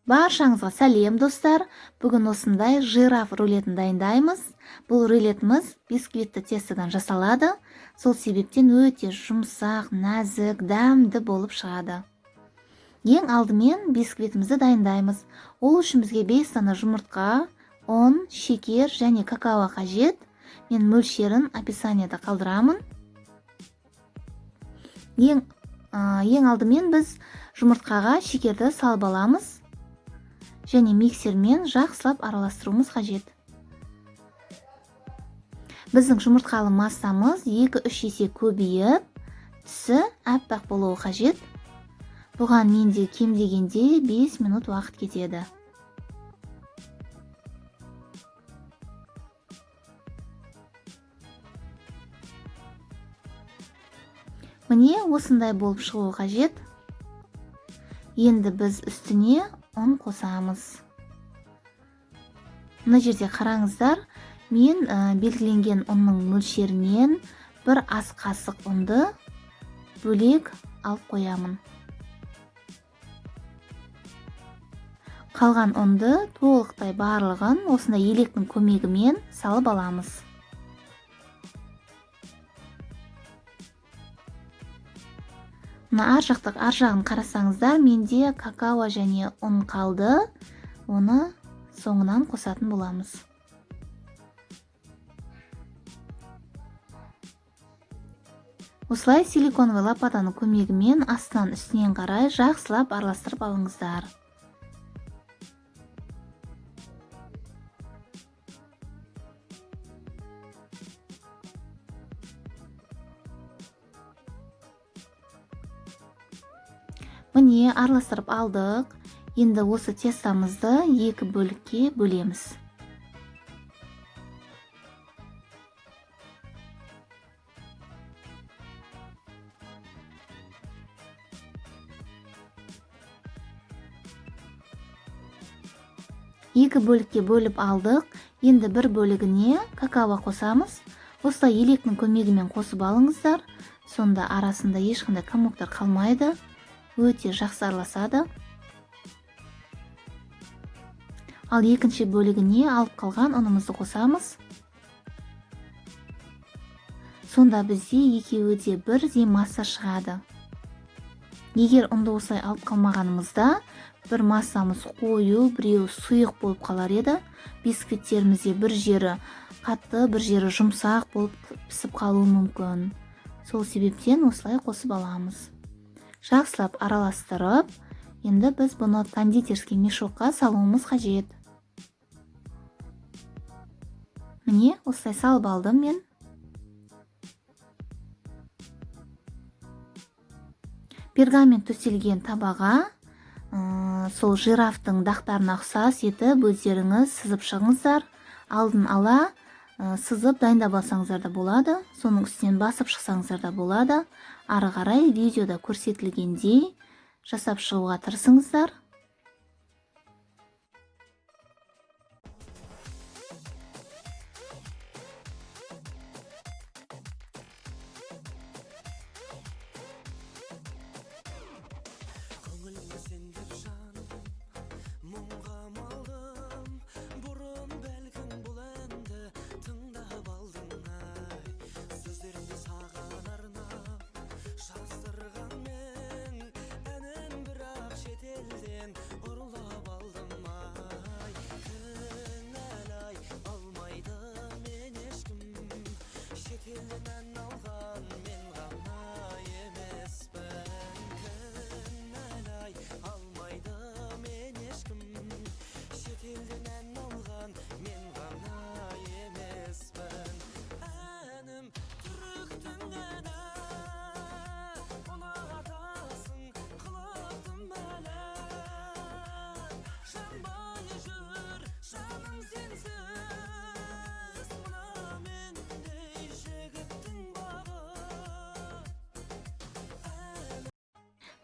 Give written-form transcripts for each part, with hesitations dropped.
Баршаңызға сәлем достар. Бүгін осындай жираф рулетін дайындаймыз. Бұл рулетіміз бисквитті тестадан жасалады. Сол себептен өте жұмсақ, нәзік, дәмді болып шығады. Ең алдымен бисквитімізді дайындаймыз. Ол үшін бізге 5 дана жұмыртқа, ұн, шекер және какао қажет. Мен мөлшерін описанияда қалдырамын. Ең алдымен біз жұмыртқаға шекерді салып аламыз. Және миксермен жақсылап араластыруымыз қажет. Біздің жұмыртқалы массамыз 2-3 есе көбейіп, түсі әппақ болуы қажет. Бұған менде кем дегенде 5 минут уақыт кетеді. Міне осындай болып шығуы қажет. Енді біз үстіне ұн қосамыз. Мына жерде қараңыздар, мен белгіленген ұнның мөлшерінен бір ас қасық ұнды бөлек алып қоямын. Қалған ұнды толықтай барлығын осындай електің көмегімен салып аламыз. Мына ар жағын қарасаңыздар, менде какао және ұн қалды. Оны соңынан қосатын боламыз. Осылай силиконовый лопатаның көмегімен астынан үстінен қарай жақсылап араластырып алыңыздар. Міне араластырып алдық. Енді осы тестамызды 2 бөлікке бөлеміз. Екі бөлікке бөліп алдық. Енді бір бөлігіне какао қосамыз. Осылай електің көмегімен қосып алыңыздар. Сонда арасында ешқандай комоктар қалмайды. Өте жақсы араласады. Ал екінші бөлігіне алып қалған ұнымызды қосамыз. Сонда бізде екеуі де бірдей масса шығады. Егер ұнды осылай алып қалмағанымызда, бір массамыз қою, біреу сұйық болып қалар еді. Бисквиттерімізде бір жері қатты, бір жері жұмсақ болып пісіп қалуы мүмкін. Сол себептен осылай қосып аламыз. Жақсылап араластырып, енді біз бұны кондитерский мешокқа салуымыз қажет. Міне, осылай салып алдым мен. Пергамент төселген табаға сол жирафтың дақтарына ұқсас етіп өздеріңіз сызып шығыңыздар. Алдын ала сызып дайындап алсаңыздар да болады. Соның үстінен басып шықсаңыздар да болады. Ары қарай видеода көрсетілгендей жасап шығуға тырысыңыздар.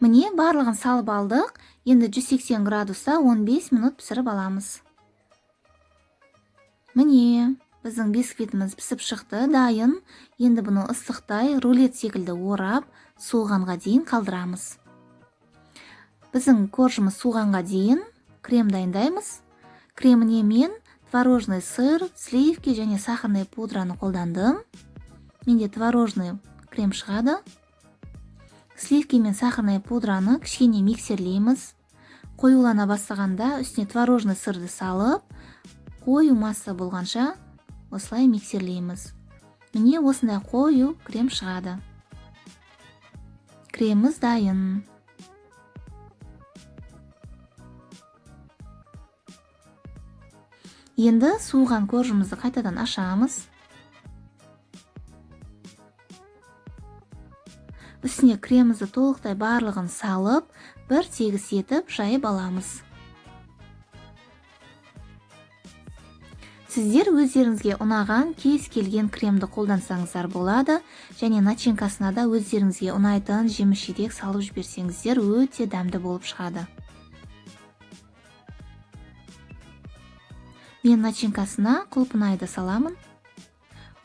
Міне барлығын салып алдық. Енді 180 градуста 15 минут пісіріп аламыз. Міне біздің бисквитіміз пісіп шықты, дайын. Енді бұны ыстықтай рулет секілді орап, суығанға дейін қалдырамыз. Біздің коржымыз суығанға дейін крем дайындаймыз. Креміне мен творожный сыр, сливки және сахарный пудраны қолдандым. Менде творожный крем шығады. Сливки мен сахарный пудраны кішкене миксерлейміз. Қоюлана бастағанда үстіне творожный сырды салып, қою масса болғанша осылай миксерлейміз. Міне осындай қою крем шығады. Креміміз дайын. Енді суыған коржымызды қайтадан ашамыз. Үстіне кремімізді толықтай барлығын салып, бір тегіс етіп жайып аламыз. Сіздер өздеріңізге ұнаған кез келген кремді қолдансаңыздар болады, және начинкасына да өздеріңізге ұнайтын жеміс-жидек салып жіберсеңіздер өте дәмді болып шығады. Мен начинкасына құлпынайды саламын.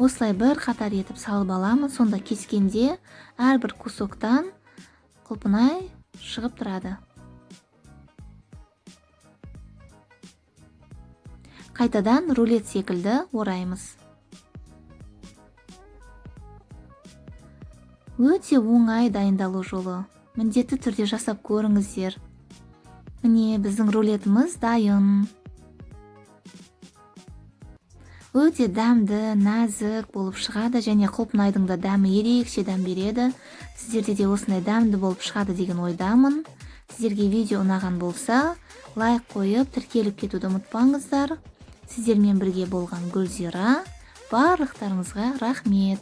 Осылай бір қатар етіп салып аламын, сонда кескенде әрбір кусоктан құлпынай шығып тұрады. Қайтадан рулет секілді ораймыз. Өте оңай дайындалу жолы. Міндетті түрде жасап көріңіздер. Міне біздің рулетіміз дайын. Өте дәмді, нәзік болып шығады, және құлпынайдың да дәмі ерекше дәм береді. Сіздерде де осындай дәмді болып шығады деген ойдамын. Сіздерге видео ұнаған болса, лайк қойып, тіркеліп кетуді ұмытпаңыздар. Сіздермен бірге болған Гүлзира. Барлықтарыңызға рахмет.